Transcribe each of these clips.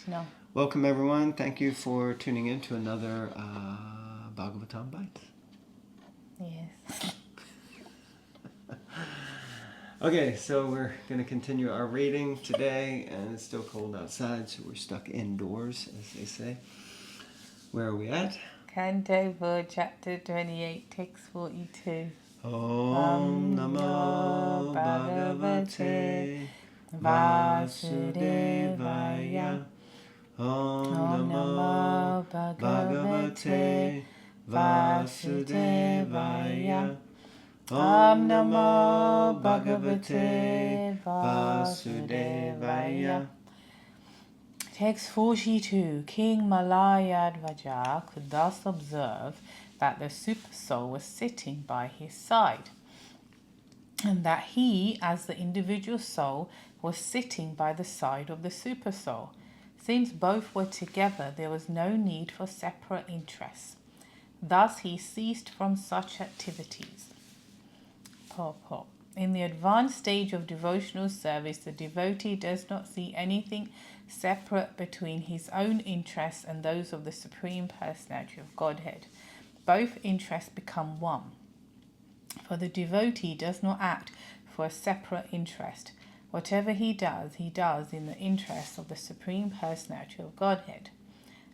Krishna. Welcome everyone. Thank you for tuning in to another Bhagavatam Bites. Yes. Okay, so we're going to continue our reading today, and it's still cold outside, so we're stuck indoors, as they say. Where are we at? Canto 4, Chapter 28, Text 42. Om Namo Bhagavate Vasudevaya. Om Namo Bhagavate Vasudevaya. Om Namo Bhagavate Vasudevaya. Text 42. King Malayadvaja could thus observe that the Supersoul was sitting by his side, and that he, as the individual soul, was sitting by the side of the Supersoul. Since both were together, there was no need for separate interests. Thus he ceased from such activities. Purport. In the advanced stage of devotional service, the devotee does not see anything separate between his own interests and those of the Supreme Personality of Godhead. Both interests become one. For the devotee does not act for a separate interest. Whatever he does in the interest of the Supreme Personality of Godhead.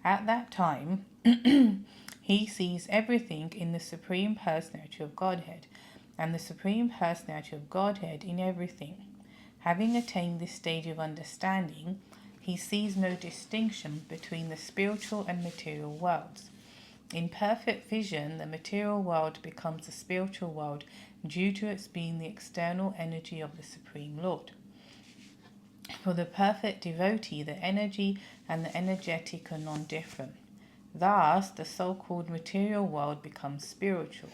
At that time, he sees everything in the Supreme Personality of Godhead, and the Supreme Personality of Godhead in everything. Having attained this stage of understanding, he sees no distinction between the spiritual and material worlds. In perfect vision, the material world becomes a spiritual world due to its being the external energy of the Supreme Lord. For the perfect devotee, the energy and the energetic are non-different. Thus, the so-called material world becomes spiritual.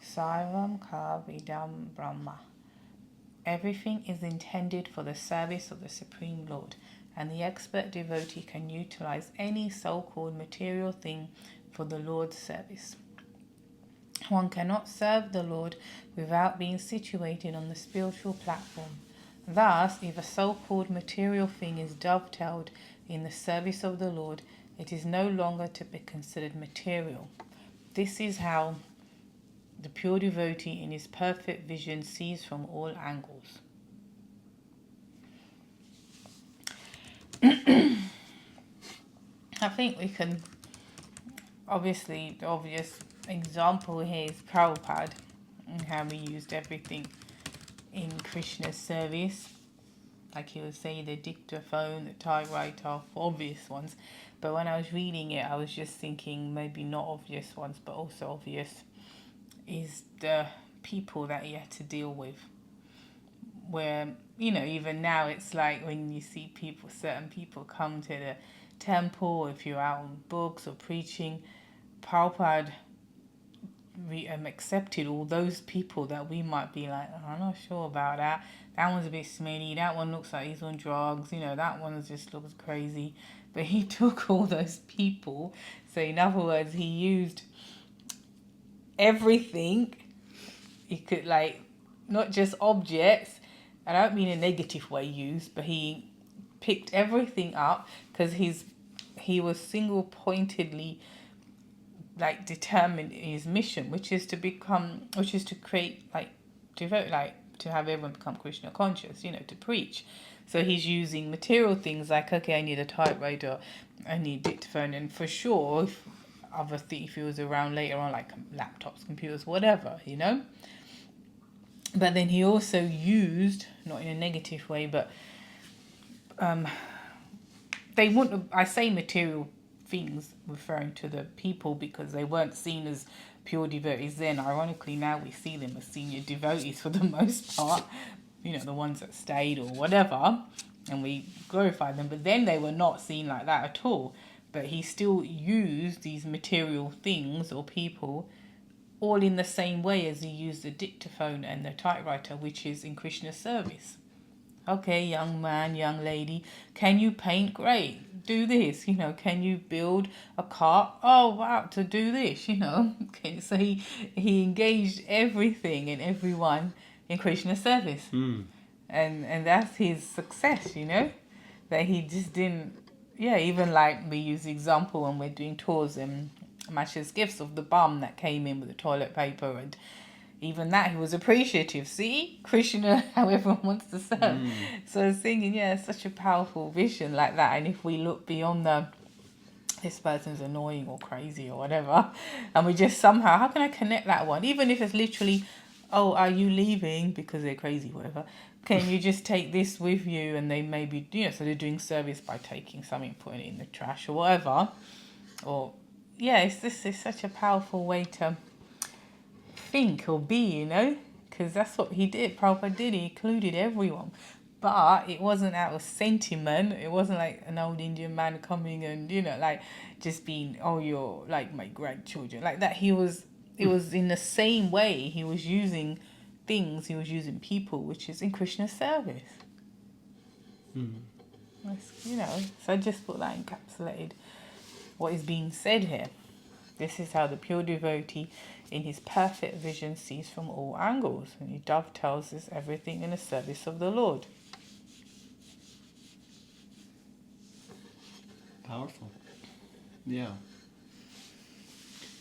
Sarvam Kavidam Brahma. Everything is intended for the service of the Supreme Lord, and the expert devotee can utilize any so-called material thing for the Lord's service. One cannot serve the Lord without being situated on the spiritual platform. Thus, if a so-called material thing is dovetailed in the service of the Lord, it is no longer to be considered material. This is how the pure devotee in his perfect vision sees from all angles. I think we can, obviously, the obvious example here is Prabhupada and how he used everything in Krishna's service. Like he would say, the dictaphone, the typewriter, obvious ones. But when I was reading it, I was just thinking maybe not obvious ones, but also obvious is the people that he had to deal with. Where, even now it's like when you see certain people come to the temple, if you're out on books or preaching, Prabhupada accepted all those people that we might be like, I'm not sure about that. That one's a bit smelly. That one looks like he's on drugs. That one just looks crazy. But he took all those people. So in other words, he used everything. He could not just objects. I don't mean a negative way used, but he picked everything up because he was single-pointedly determined in his mission, which is to create to have everyone become Krishna conscious, to preach. So he's using material things like, okay, I need a typewriter, I need dictaphone, and for sure, if he was around later on, like laptops, computers, whatever, But then he also used, not in a negative way, but they wouldn't. I say material things referring to the people because they weren't seen as pure devotees then. Ironically, now we see them as senior devotees for the most part, the ones that stayed or whatever, and we glorify them. But then they were not seen like that at all. But he still used these material things or people all in the same way as he used the dictaphone and the typewriter, which is in Krishna's service. Okay, young man, young lady, can you paint? Great, do this. Can you build a car? Oh, wow, to do this, Okay, so he engaged everything and everyone in Krishna's service. And that's his success, that he just didn't, yeah, even like we use the example when we're doing tours and Masha's gifts of the bum that came in with the toilet paper, and even that he was appreciative. See, Krishna, how everyone wants to serve. So I was thinking, yeah, it's such a powerful vision like that. And if we look beyond this person's annoying or crazy or whatever, and we just somehow, how can I connect that one? Even if it's literally, oh, are you leaving because they're crazy, whatever. Can you just take this with you? And they maybe, so they're doing service by taking something, putting it in the trash or whatever. Or, yeah, it's such a powerful way to think or be, because that's what he did. Prabhupada did. He included everyone. But it wasn't out of sentiment. It wasn't like an old Indian man coming and, like just being, oh, you're like my grandchildren. Like that. It was in the same way he was using things, he was using people, which is in Krishna's service. So I just thought that encapsulated what is being said here. This is how the pure devotee in his perfect vision sees from all angles, and he dovetails this everything in the service of the Lord. Powerful. Yeah.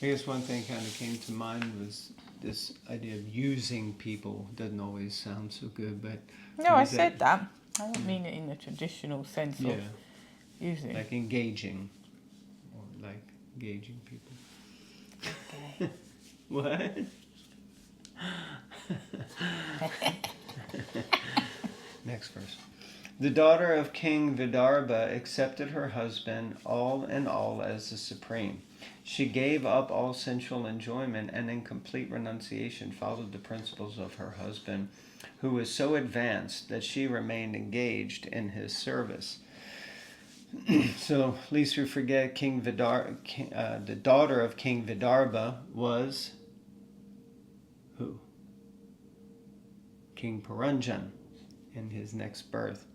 I guess one thing kind of came to mind was this idea of using people. Doesn't always sound so good, but... No, I said that. I don't mean it in the traditional sense of using. Like engaging. Or like engaging people. Okay. What? Next verse. The daughter of King Vidarbha accepted her husband all in all as the supreme. She gave up all sensual enjoyment and in complete renunciation followed the principles of her husband, who was so advanced that she remained engaged in his service. So, lest we forget, the daughter of King Vidarbha was who? King Puranjan in his next birth.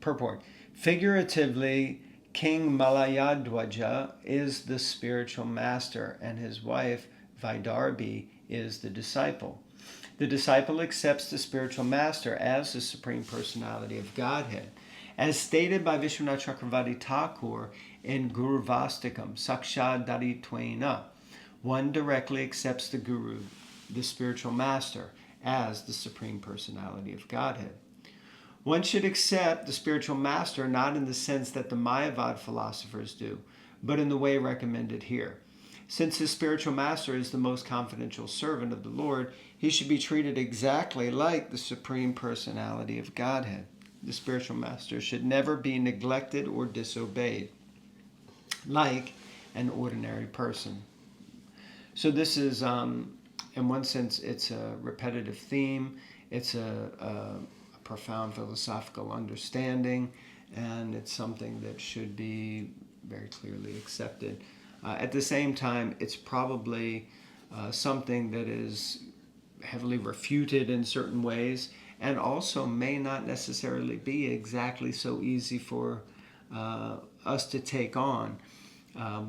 Purport. Figuratively, King Malayadwaja is the spiritual master, and his wife Vaidarbhi is the disciple. The disciple accepts the spiritual master as the Supreme Personality of Godhead. As stated by Vishwanath Chakravarti Thakur in Guru Vastakam, Saksha Dari Twaina, one directly accepts the Guru, the spiritual master, as the Supreme Personality of Godhead. One should accept the spiritual master not in the sense that the Mayavad philosophers do, but in the way recommended here. Since his spiritual master is the most confidential servant of the Lord, he should be treated exactly like the Supreme Personality of Godhead. The spiritual master should never be neglected or disobeyed, like an ordinary person. So this is, in one sense, it's a repetitive theme. It's a profound philosophical understanding, and it's something that should be very clearly accepted. At the same time, it's probably something that is heavily refuted in certain ways, and also may not necessarily be exactly so easy for us to take on,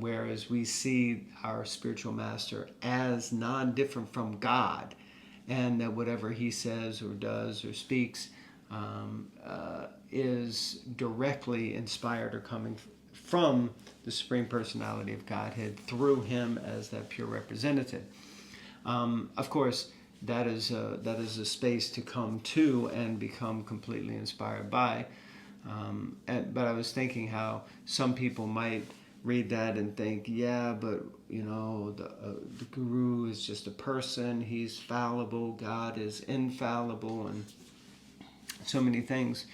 whereas we see our spiritual master as non-different from God, and that whatever he says or does or speaks is directly inspired or coming from the Supreme Personality of Godhead through him as that pure representative. Of course, that is a space to come to and become completely inspired by. But I was thinking how some people might read that and think, yeah, but the Guru is just a person, he's fallible, God is infallible, and so many things.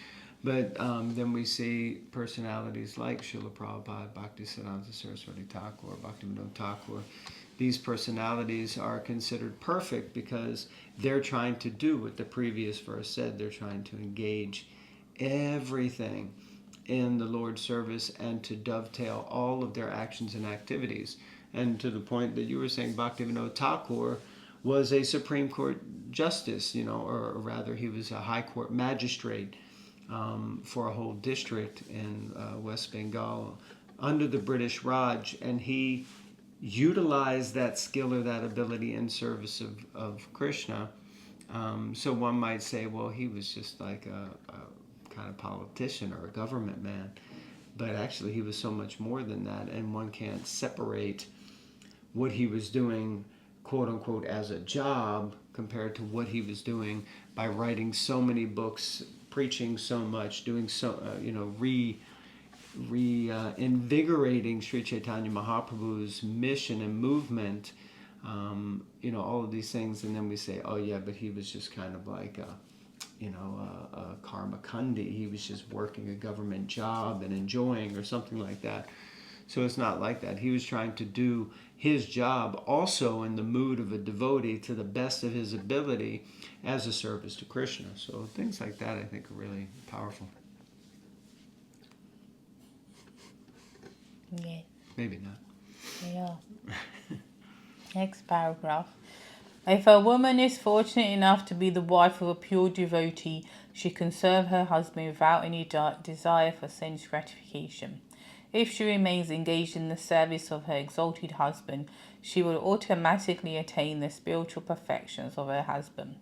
But then we see personalities like Srila Prabhupada, Bhaktisiddhanta Saraswati Thakur, Bhaktivedanta Thakur. These personalities are considered perfect because they're trying to do what the previous verse said. They're trying to engage everything in the Lord's service and to dovetail all of their actions and activities. And to the point that you were saying, Bhaktivedanta Thakur was a Supreme Court justice, or rather he was a High Court magistrate for a whole district in West Bengal under the British Raj, and he utilized that skill or that ability in service of Krishna. So one might say, well, he was just like a kind of politician or a government man. But actually he was so much more than that, and one can't separate what he was doing, quote unquote, as a job compared to what he was doing by writing so many books, preaching so much, doing so, invigorating Sri Chaitanya Mahaprabhu's mission and movement, all of these things. And then we say, oh yeah, but he was just kind of like a karma kandi. He was just working a government job and enjoying, or something like that. So it's not like that. He was trying to do his job also in the mood of a devotee to the best of his ability as a service to Krishna. So things like that I think are really powerful. Yeah. Maybe not. Yeah. Next paragraph. If a woman is fortunate enough to be the wife of a pure devotee, she can serve her husband without any desire for sense gratification. If she remains engaged in the service of her exalted husband, she will automatically attain the spiritual perfections of her husband.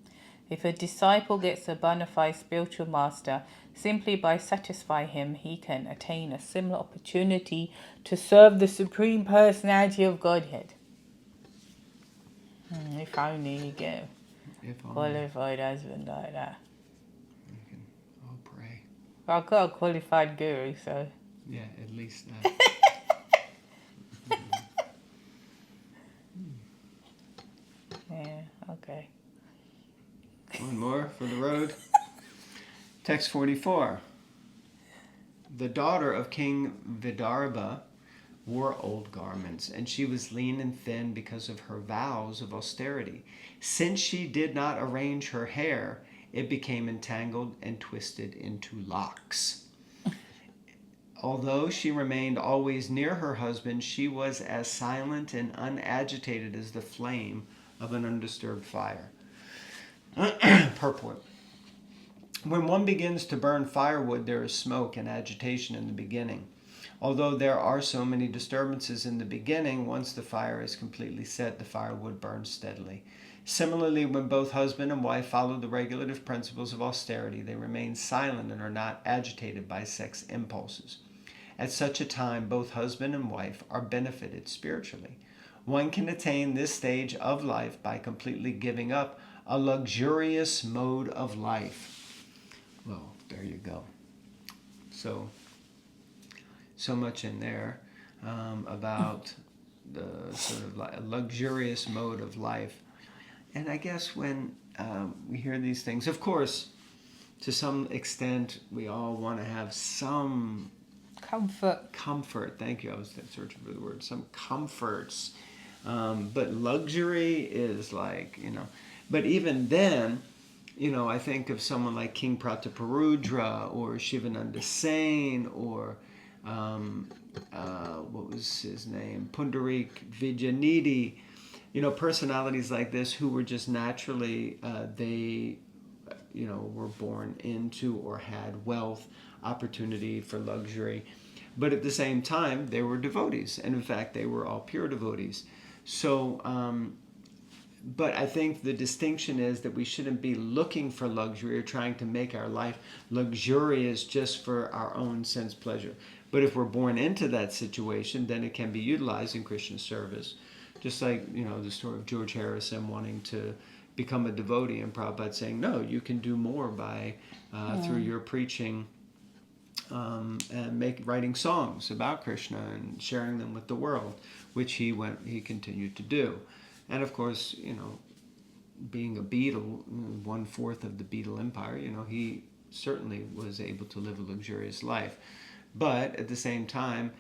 If a disciple gets a bona fide spiritual master, simply by satisfying him, he can attain a similar opportunity to serve the Supreme Personality of Godhead. If only you get a qualified husband like that. We can all pray. I've got a qualified guru, so... Yeah, at least that. Yeah, okay. One more for the road. Text 44. The daughter of King Vidarbha wore old garments, and she was lean and thin because of her vows of austerity. Since she did not arrange her hair, it became entangled and twisted into locks. Although she remained always near her husband, she was as silent and unagitated as the flame of an undisturbed fire. Purport. When one begins to burn firewood, there is smoke and agitation in the beginning. Although there are so many disturbances in the beginning, once the fire is completely set, the firewood burns steadily. Similarly, when both husband and wife follow the regulative principles of austerity, they remain silent and are not agitated by sex impulses. At such a time, both husband and wife are benefited spiritually. One can attain this stage of life by completely giving up a luxurious mode of life. Well, there you go. So much in there about the sort of luxurious mode of life. And I guess when we hear these things, of course, to some extent, we all want to have some comfort. Thank you. I was searching for the word. Some comforts. But luxury is like, But even then, I think of someone like King Prataparudra or Shivananda Sain or what was his name? Pundarik Vijayanidhi. Personalities like this who were just naturally, they were born into or had wealth, opportunity for luxury. But at the same time, they were devotees. And in fact, they were all pure devotees. So, but I think the distinction is that we shouldn't be looking for luxury or trying to make our life luxurious just for our own sense pleasure. But if we're born into that situation, then it can be utilized in Krishna service. Just like, the story of George Harrison wanting to become a devotee and Prabhupada saying, no, you can do more by through your preaching and writing songs about Krishna and sharing them with the world, which he continued to do. And of course, being a Beatle, 1/4 of the Beatle Empire, he certainly was able to live a luxurious life. But at the same time,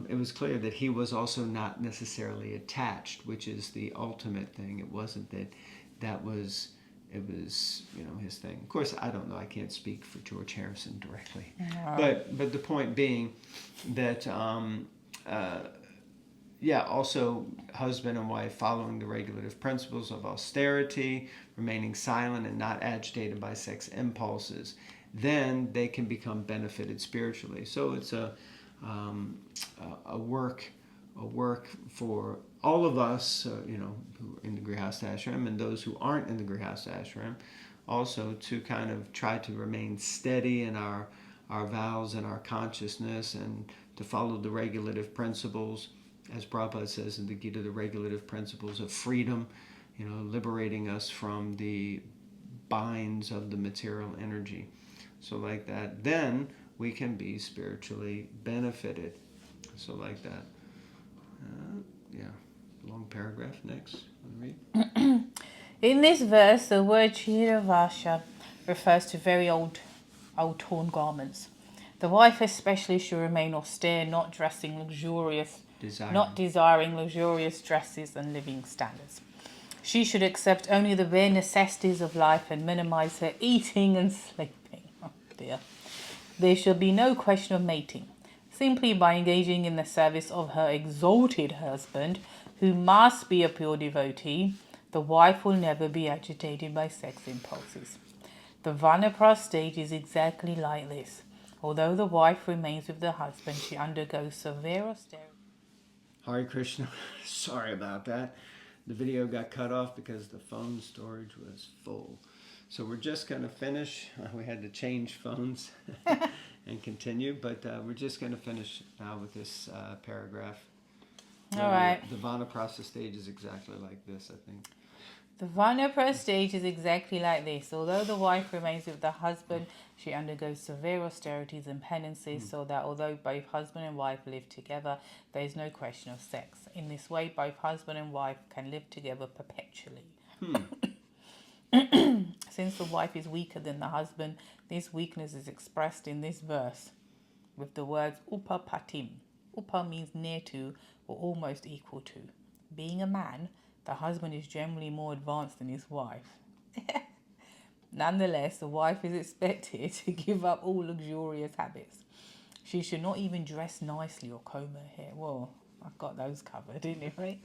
it was clear that he was also not necessarily attached, which is the ultimate thing. It wasn't that was, it was, his thing. Of course, I don't know. I can't speak for George Harrison directly. But the point being that, also husband and wife following the regulative principles of austerity, remaining silent and not agitated by sex impulses, then they can become benefited spiritually. So it's a work for all of us, who are in the Grihastha Ashram and those who aren't in the Grihastha Ashram, also to kind of try to remain steady in our our vows and our consciousness, and to follow the regulative principles, as Prabhupada says in the Gita, the regulative principles of freedom, liberating us from the binds of the material energy. So like that, then we can be spiritually benefited. So like that. Long paragraph. Next. Read. In this verse, the word Chiravasha refers to very old torn garments. The wife especially should remain austere, not desiring luxurious dresses and living standards. She should accept only the bare necessities of life and minimize her eating and sleeping. Oh dear. There should be no question of mating. Simply by engaging in the service of her exalted husband, who must be a pure devotee, the wife will never be agitated by sex impulses. The Vanapras stage is exactly like this. Although the wife remains with the husband, she undergoes severe austerity. Hare Krishna. Sorry about that. The video got cut off because the phone storage was full. So we're just going to finish. We had to change phones and continue, but we're just going to finish now with this paragraph. All right. The Vanaprastha stage is exactly like this, I think. The Vanaprastha stage is exactly like this. Although the wife remains with the husband, she undergoes severe austerities and penances, so that although both husband and wife live together, there is no question of sex. In this way, both husband and wife can live together perpetually. Since the wife is weaker than the husband, this weakness is expressed in this verse with the words upapatim. Upa means near to or almost equal to. Being a man, the husband is generally more advanced than his wife. Nonetheless, the wife is expected to give up all luxurious habits. She should not even dress nicely or comb her hair. Well, I've got those covered, anyway.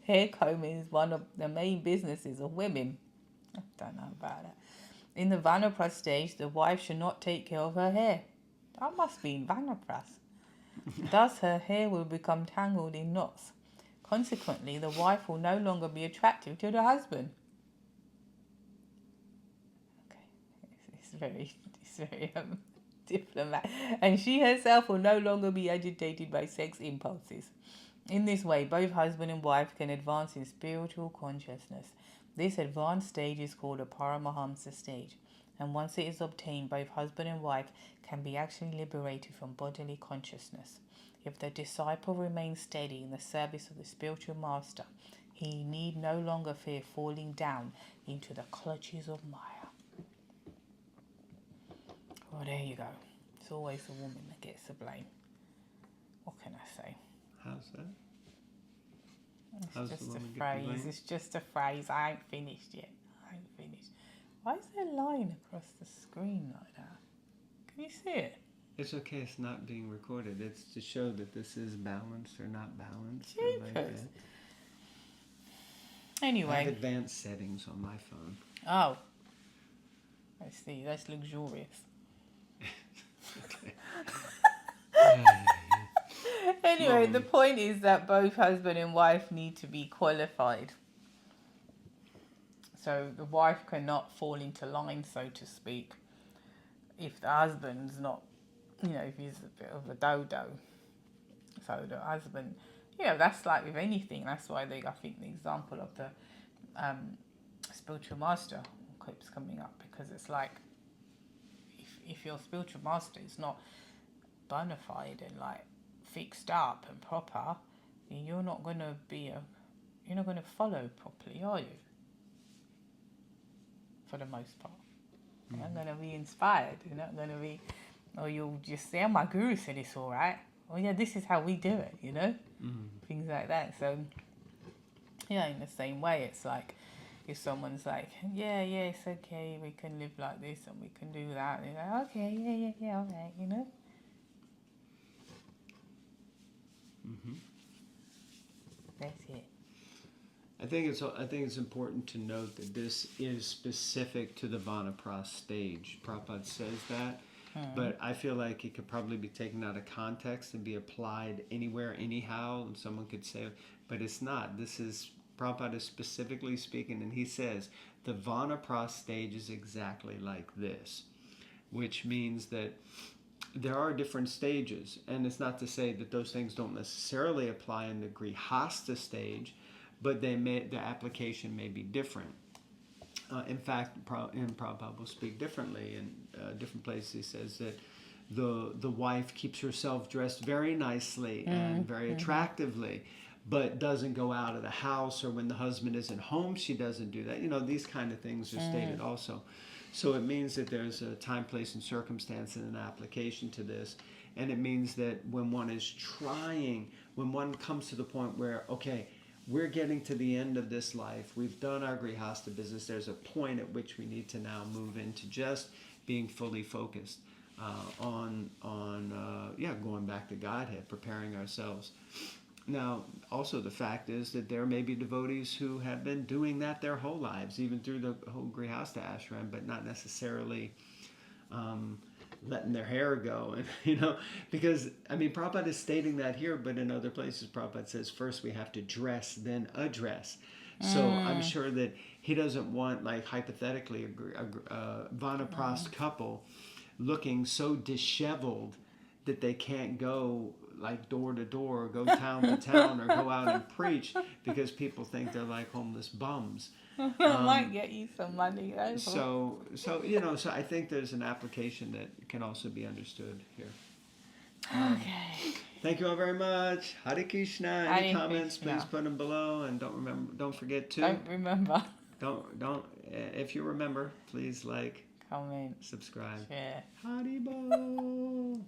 Hair combing is one of the main businesses of women. I don't know about that. In the Vanaprastha stage, the wife should not take care of her hair. That must be in Vanaprastha. Thus, her hair will become tangled in knots. Consequently, the wife will no longer be attractive to the husband. Okay, it's very diplomatic. And she herself will no longer be agitated by sex impulses. In this way, both husband and wife can advance in spiritual consciousness. This advanced stage is called a Paramahamsa stage, and once it is obtained, both husband and wife can be actually liberated from bodily consciousness. If the disciple remains steady in the service of the spiritual master, he need no longer fear falling down into the clutches of Maya. Well, there you go. It's always the woman that gets the blame. What can I say? How's that? It's just a phrase. It's just a phrase. I ain't finished yet. Why is there a line across the screen like that? Can you see it? It's okay. It's not being recorded. It's to show that this is balanced or not balanced. Jeepers. Anyway. I have advanced settings on my phone. Oh. I see. That's luxurious. Okay. Anyway, the point is that both husband and wife need to be qualified. So the wife cannot fall into line, so to speak, if the husband's not, if he's a bit of a dodo. So the husband, that's like with anything. That's why I think the example of the spiritual master keeps coming up, because it's like, if your spiritual master is not bona fide and like fixed up and proper, then you're not going to follow properly, are you? For the most part. You're not going to be inspired. You're not going to be, or you'll just say, oh, my guru said it's all right. Oh yeah, this is how we do it, Things like that. So, in the same way, it's like, if someone's like, yeah, it's okay, we can live like this and we can do that, and you're like, okay, yeah, all right, That's it. I think it's important to note that this is specific to the Vanaprastha stage. Prabhupada says that, but I feel like it could probably be taken out of context and be applied anywhere, anyhow, and someone could say, but it's not. This is, Prabhupada is specifically speaking, and he says, the Vanaprastha stage is exactly like this. which means that there are different stages. And it's not to say that those things don't necessarily apply in the Grihastha stage, but the application may be different. In fact, Prabhupada will speak differently in different places. He says that the wife keeps herself dressed very nicely and very attractively, but doesn't go out of the house, or when the husband isn't home, she doesn't do that. These kind of things are stated also. So it means that there's a time, place, and circumstance and an application to this. And it means that when one is trying, when one comes to the point where, okay, we're getting to the end of this life, we've done our Grihastha business, there's a point at which we need to now move into just being fully focused on going back to Godhead, preparing ourselves. Now, also the fact is that there may be devotees who have been doing that their whole lives, even through the whole Grihastha ashram, but not necessarily letting their hair go. And, because, Prabhupada is stating that here, but in other places, Prabhupada says first we have to dress, then address. So I'm sure that he doesn't want, like, hypothetically, a Vanaprastha couple looking so disheveled that they can't go like door to door, or go town to town, or go out and preach because people think they're like homeless bums. Might get you some money though. So I think there's an application that can also be understood here. Okay. Thank you all very much. Hare Krishna. Any Hare comments, Krishna. please put them below, and don't forget to Don't remember. don't if you remember, please like, Comment. subscribe. Share. Haribol.